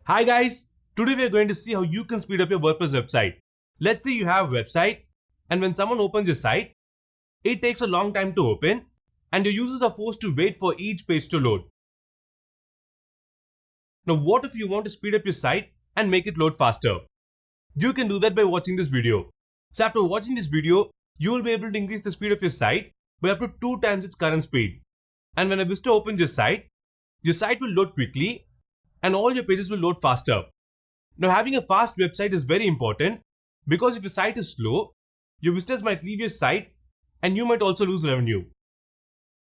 Hi guys, today we are going to see how you can speed up your WordPress website. Let's say you have a website and when someone opens your site, it takes a long time to open and your users are forced to wait for each page to load. Now what if you want to speed up your site and make it load faster? You can do that by watching this video. So after watching this video, you will be able to increase the speed of your site by up to 2 times its current speed. And when a visitor opens your site will load quickly and all your pages will load faster. Now having a fast website is very important because if your site is slow, your visitors might leave your site and you might also lose revenue.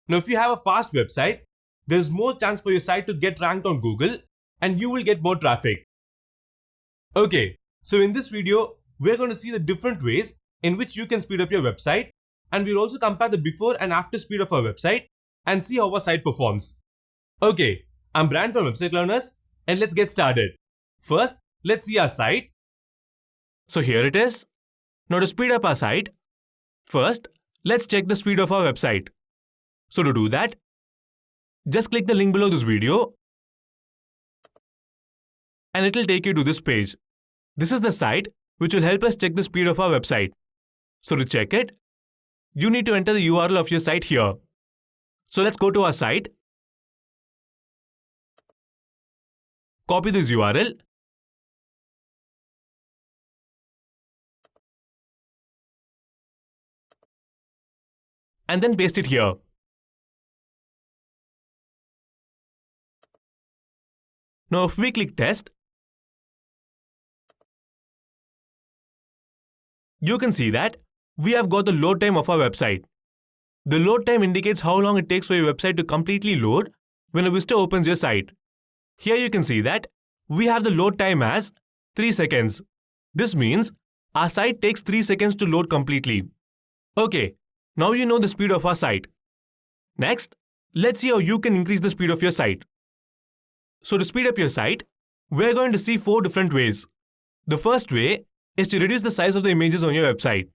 Now if you have a fast website, there is more chance for your site to get ranked on Google and you will get more traffic. Okay, so in this video, we're going to see the different ways in which you can speed up your website, and we'll also compare the before and after speed of our website and see how our site performs. Okay, I'm Brian from Website Learners and let's get started. First, let's see our site. So here it is. Now to speed up our site, first, let's check the speed of our website. So to do that, just click the link below this video and it will take you to this page. This is the site which will help us check the speed of our website. So to check it, you need to enter the URL of your site here. So let's go to our site. Copy this URL. And then paste it here. Now if we click test, you can see that we have got the load time of our website. The load time indicates how long it takes for your website to completely load when a visitor opens your site. Here you can see that we have the load time as 3 seconds. This means our site takes 3 seconds to load completely. Okay, now you know the speed of our site. Next, let's see how you can increase the speed of your site. So to speed up your site, we're going to see 4 different ways. The first way is to reduce the size of the images on your website.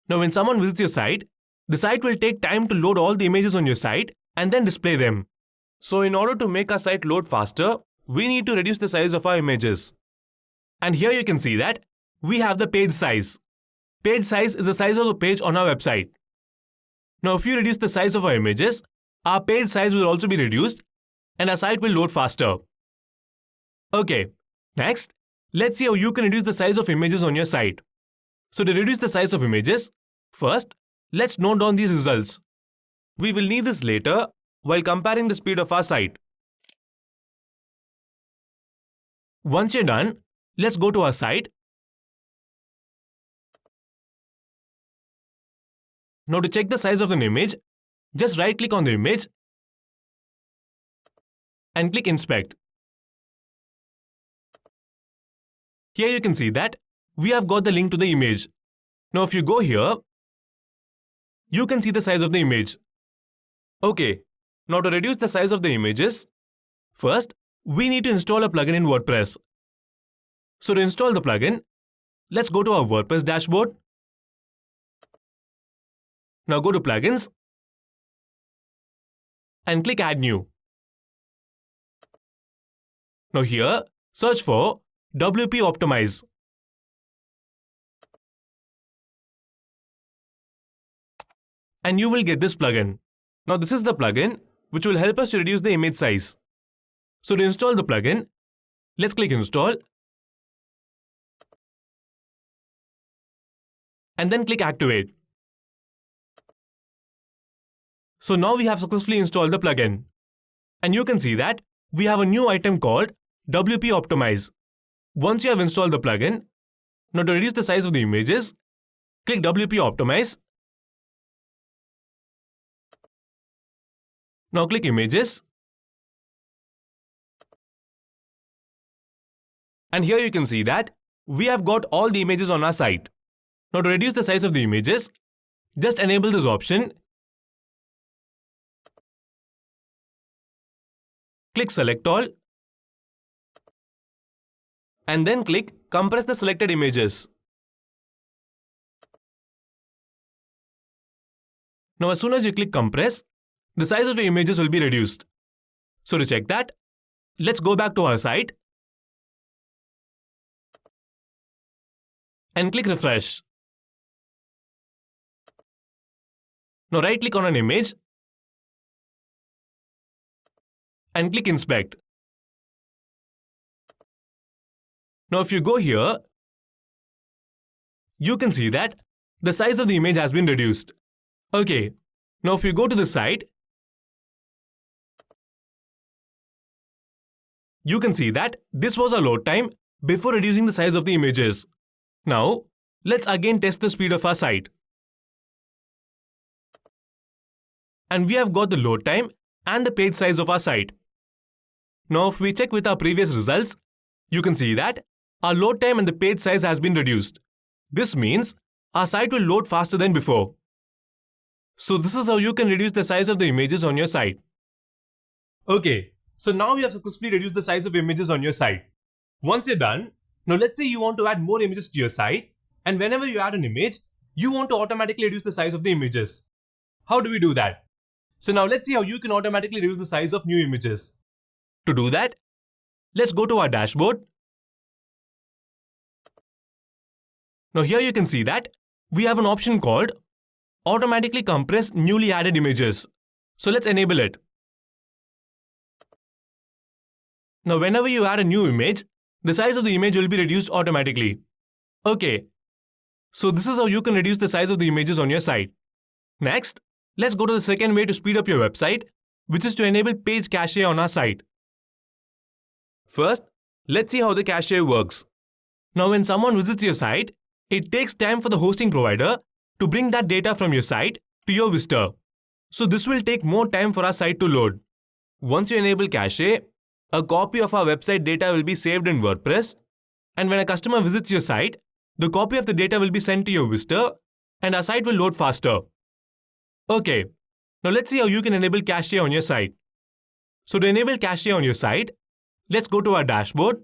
Now when someone visits your site, the site will take time to load all the images on your site and then display them. So in order to make our site load faster, we need to reduce the size of our images. And here you can see that we have the page size. Page size is the size of the page on our website. Now if you reduce the size of our images, our page size will also be reduced and our site will load faster. Okay, next, let's see how you can reduce the size of images on your site. So to reduce the size of images, first, let's note down these results. We will need this later while comparing the speed of our site. Once you're done, let's go to our site. Now to check the size of an image, just right-click on the image and click Inspect. Here you can see that we have got the link to the image. Now if you go here, you can see the size of the image. Okay, now to reduce the size of the images, first, we need to install a plugin in WordPress. So to install the plugin, let's go to our WordPress dashboard. Now go to Plugins and click Add New. Now here, search for WP Optimize. And you will get this plugin. Now this is the plugin which will help us to reduce the image size. So to install the plugin, let's click Install and then click Activate. So now we have successfully installed the plugin. And you can see that we have a new item called WP Optimize. Once you have installed the plugin, now to reduce the size of the images, click WP Optimize. Now click Images. And here you can see that we have got all the images on our site. Now to reduce the size of the images, just enable this option. Click Select All. And then click Compress the selected images. Now as soon as you click Compress, the size of your images will be reduced. So to check that, let's go back to our site and click refresh. Now right click on an image and click inspect. Now if you go here, you can see that the size of the image has been reduced. Okay, now if you go to the site, you can see that this was a load time before reducing the size of the images. Now, let's again test the speed of our site. And we have got the load time and the page size of our site. Now if we check with our previous results, you can see that our load time and the page size has been reduced. This means our site will load faster than before. So this is how you can reduce the size of the images on your site. Okay, so now you have successfully reduced the size of images on your site. Once you're done, now let's say you want to add more images to your site, and whenever you add an image, you want to automatically reduce the size of the images. How do we do that? So now let's see how you can automatically reduce the size of new images. To do that, let's go to our dashboard. Now here you can see that we have an option called automatically compress newly added images. So let's enable it. Now whenever you add a new image, the size of the image will be reduced automatically. Okay, so this is how you can reduce the size of the images on your site. Next, let's go to the second way to speed up your website, which is to enable page cache on our site. First, let's see how the cache works. Now when someone visits your site, it takes time for the hosting provider to bring that data from your site to your visitor. So this will take more time for our site to load. Once you enable cache, a copy of our website data will be saved in WordPress, and when a customer visits your site, the copy of the data will be sent to your visitor and our site will load faster. Okay, now let's see how you can enable cache on your site. So to enable cache on your site, let's go to our dashboard.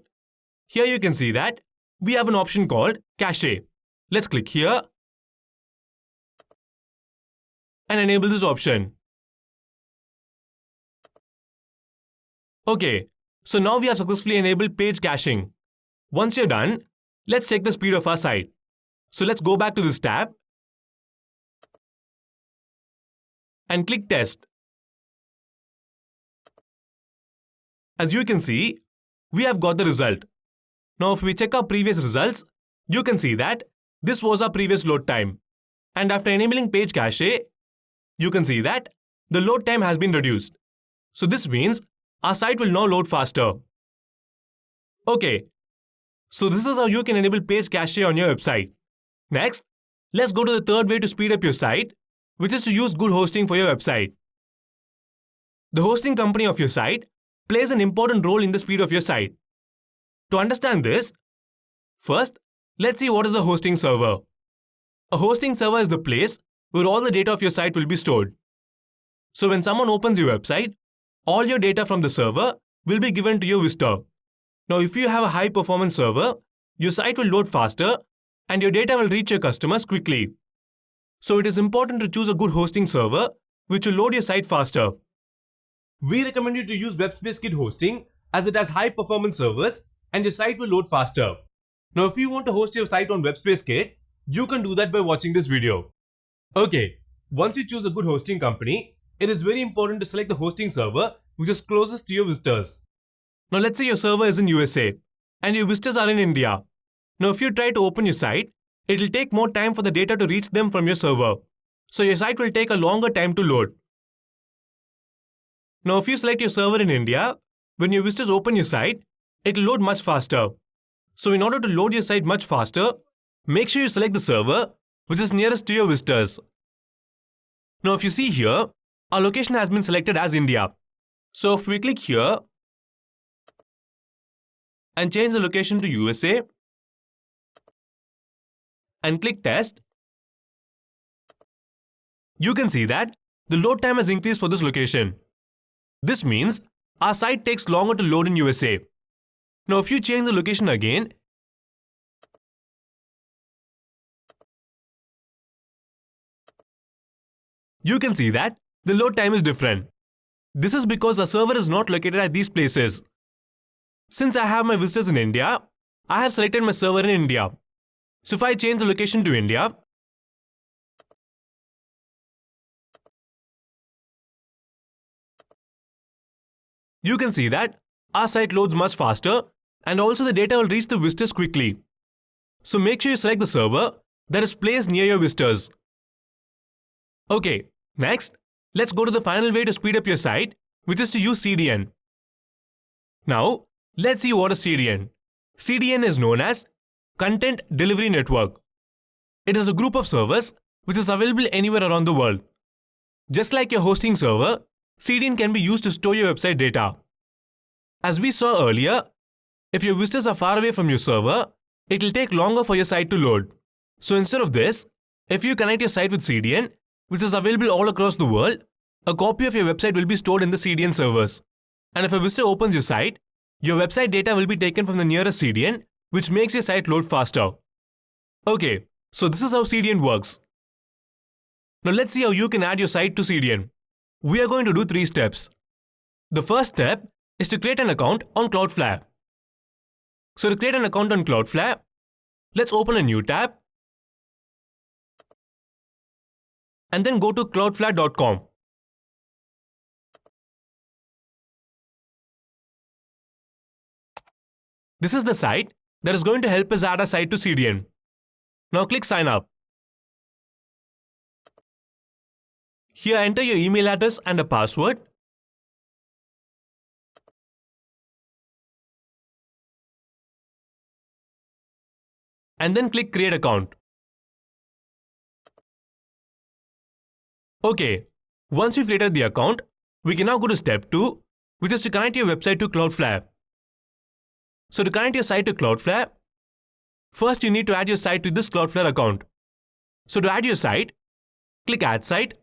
Here you can see that we have an option called cache. Let's click here and enable this option. Okay, so now we have successfully enabled page caching. Once you're done, let's check the speed of our site. So let's go back to this tab and click test. As you can see, we have got the result. Now if we check our previous results, you can see that this was our previous load time. And after enabling page cache, you can see that the load time has been reduced. So this means our site will now load faster. Okay, so this is how you can enable page cache on your website. Next, let's go to the third way to speed up your site, which is to use good hosting for your website. The hosting company of your site plays an important role in the speed of your site. To understand this, first, let's see what is the hosting server. A hosting server is the place where all the data of your site will be stored. So when someone opens your website, all your data from the server will be given to your visitor. Now if you have a high performance server, your site will load faster and your data will reach your customers quickly. So it is important to choose a good hosting server which will load your site faster. We recommend you to use WebSpace Kit hosting as it has high performance servers and your site will load faster. Now if you want to host your site on WebSpace Kit, you can do that by watching this video. Okay, once you choose a good hosting company, it is very important to select the hosting server which is closest to your visitors. Now let's say your server is in USA and your visitors are in India. Now if you try to open your site, it will take more time for the data to reach them from your server. So your site will take a longer time to load. Now if you select your server in India, when your visitors open your site, it will load much faster. So in order to load your site much faster, make sure you select the server which is nearest to your visitors. Now if you see here, our location has been selected as India. So if we click here and change the location to USA and click test, you can see that the load time has increased for this location. This means our site takes longer to load in USA. Now if you change the location again, you can see that the load time is different. This is because our server is not located at these places. Since I have my visitors in India, I have selected my server in India. So if I change the location to India, you can see that our site loads much faster and also the data will reach the visitors quickly. So make sure you select the server that is placed near your visitors. Okay, next, let's go to the final way to speed up your site, which is to use CDN. Now, let's see what is CDN. CDN is known as Content Delivery Network. It is a group of servers which is available anywhere around the world. Just like your hosting server, CDN can be used to store your website data. As we saw earlier, if your visitors are far away from your server, it will take longer for your site to load. So instead of this, if you connect your site with CDN, which is available all across the world, a copy of your website will be stored in the CDN servers. And if a visitor opens your site, your website data will be taken from the nearest CDN, which makes your site load faster. Okay, so this is how CDN works. Now let's see how you can add your site to CDN. We are going to do 3 steps. The first step is to create an account on Cloudflare. So to create an account on Cloudflare, let's open a new tab and then go to cloudflare.com. This is the site that is going to help us add a site to CDN. Now click sign up. Here enter your email address and a password. And then click create account. Okay, once you've created the account, we can now go to step 2, which is to connect your website to Cloudflare. So to connect your site to Cloudflare, first you need to add your site to this Cloudflare account. So to add your site, click add site.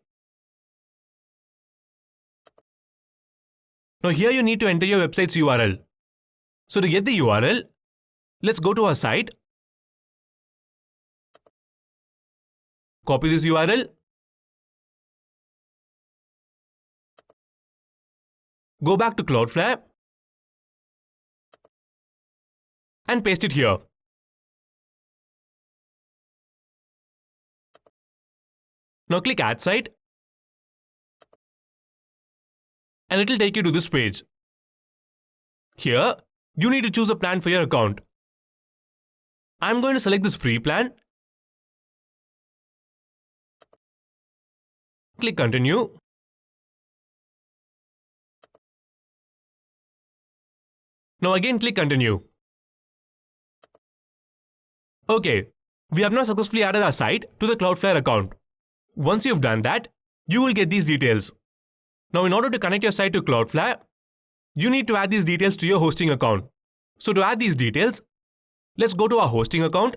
Now here you need to enter your website's URL. So to get the URL, let's go to our site. Copy this URL. Go back to Cloudflare and paste it here. Now click add site and it will take you to this page. Here, you need to choose a plan for your account. I'm going to select this free plan. Click continue. Now again click continue. Okay, we have now successfully added our site to the Cloudflare account. Once you've done that, you will get these details. Now in order to connect your site to Cloudflare, you need to add these details to your hosting account. So to add these details, let's go to our hosting account.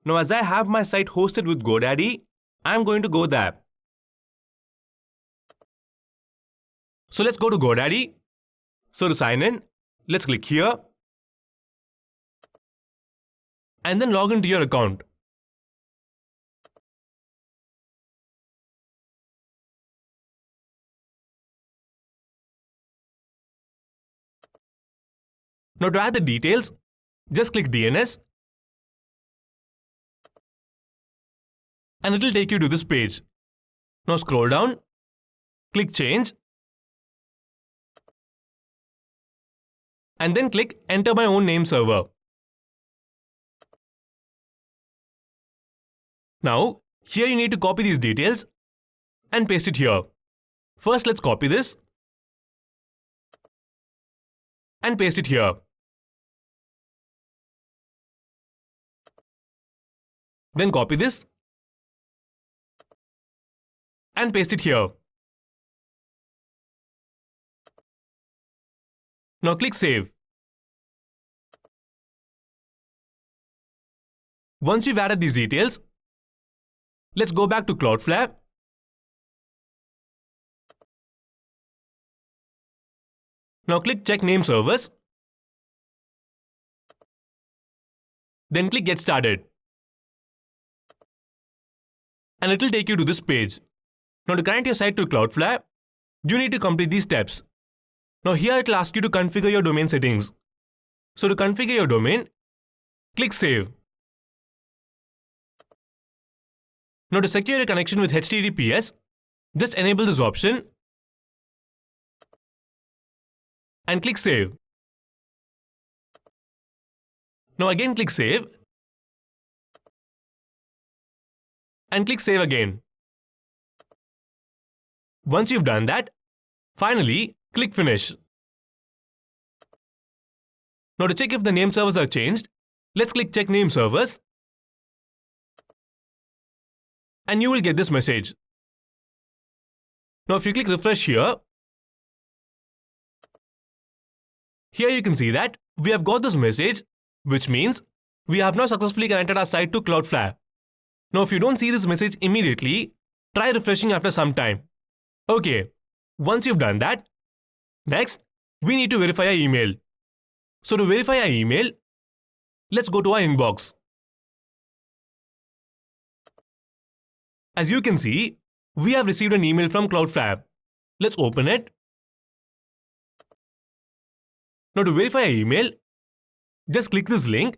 Now as I have my site hosted with GoDaddy, I'm going to go there. So let's go to GoDaddy. So to sign in, let's click here. And then log into your account. Now to add the details, just click DNS. And it will take you to this page. Now scroll down, click change. And then click enter my own name server. Now, here you need to copy these details and paste it here. First, let's copy this and paste it here. Then copy this and paste it here. Now click save. Once you've added these details, let's go back to Cloudflare. Now click check name servers. Then click get started. And it will take you to this page. Now to connect your site to Cloudflare, you need to complete these steps. Now here it will ask you to configure your domain settings. So to configure your domain, click Save. Now to secure your connection with HTTPS, just enable this option and click Save. Now again click Save and click Save again. Once you've done that, finally click Finish. Now to check if the name servers are changed, let's click Check Name Servers and you will get this message. Now if you click Refresh here you can see that we have got this message, which means we have now successfully connected our site to Cloudflare. Now if you don't see this message immediately, try refreshing after some time. Okay, once you've done that, next we need to verify our email. So to verify our email, let's go to our inbox. As you can see, we have received an email from Cloudflare. Let's open it. Now to verify our email, just click this link.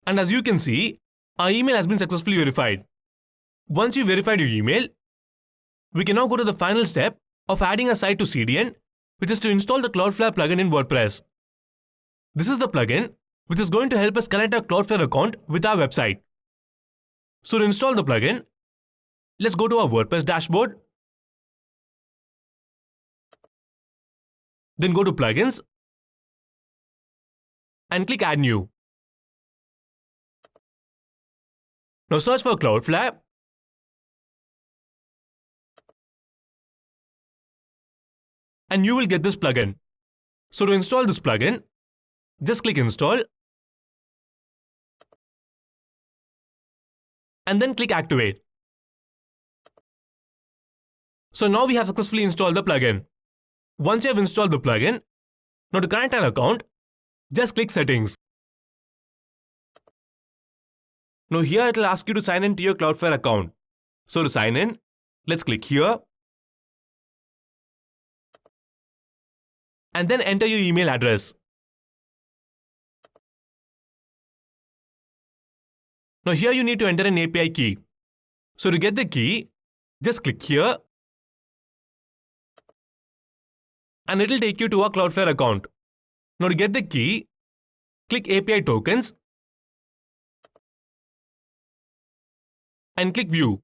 And as you can see, our email has been successfully verified. Once you verified your email, we can now go to the final step of adding a site to CDN, which is to install the Cloudflare plugin in WordPress. This is the plugin which is going to help us connect our Cloudflare account with our website. So to install the plugin, let's go to our WordPress dashboard. Then go to Plugins and click Add New. Now search for Cloudflare and you will get this plugin. So to install this plugin, just click Install and then click Activate. So now we have successfully installed the plugin. Once you have installed the plugin, now to connect an account, just click Settings. Now here it will ask you to sign in to your Cloudflare account. So to sign in, let's click here and then enter your email address. Now here you need to enter an API key. So to get the key, just click here and it will take you to our Cloudflare account. Now to get the key, click API Tokens and click View.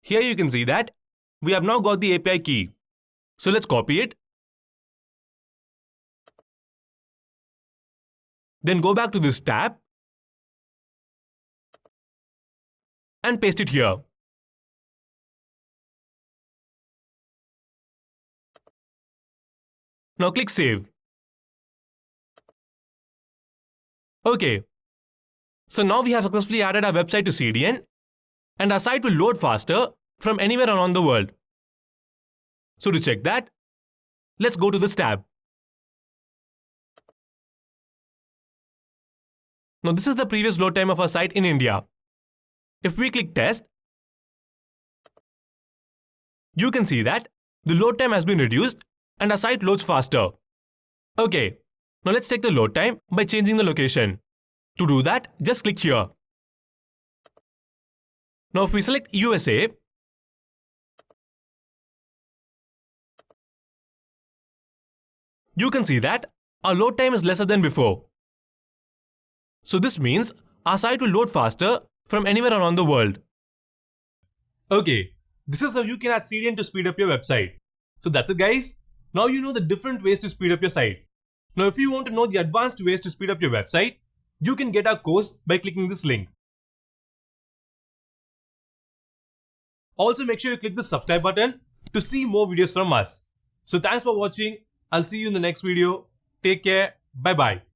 Here you can see that we have now got the API key. So let's copy it. Then go back to this tab and paste it here. Now click Save. Okay. So now we have successfully added our website to CDN and our site will load faster from anywhere around the world. So to check that, let's go to this tab. Now this is the previous load time of our site in India. If we click Test, you can see that the load time has been reduced and our site loads faster. Okay, now let's check the load time by changing the location. To do that, just click here. Now if we select USA, you can see that our load time is lesser than before. So this means our site will load faster from anywhere around the world. Okay, this is how you can add CDN to speed up your website. So that's it guys. Now you know the different ways to speed up your site. Now if you want to know the advanced ways to speed up your website, you can get our course by clicking this link. Also make sure you click the subscribe button to see more videos from us. So thanks for watching. I'll see you in the next video. Take care. Bye bye.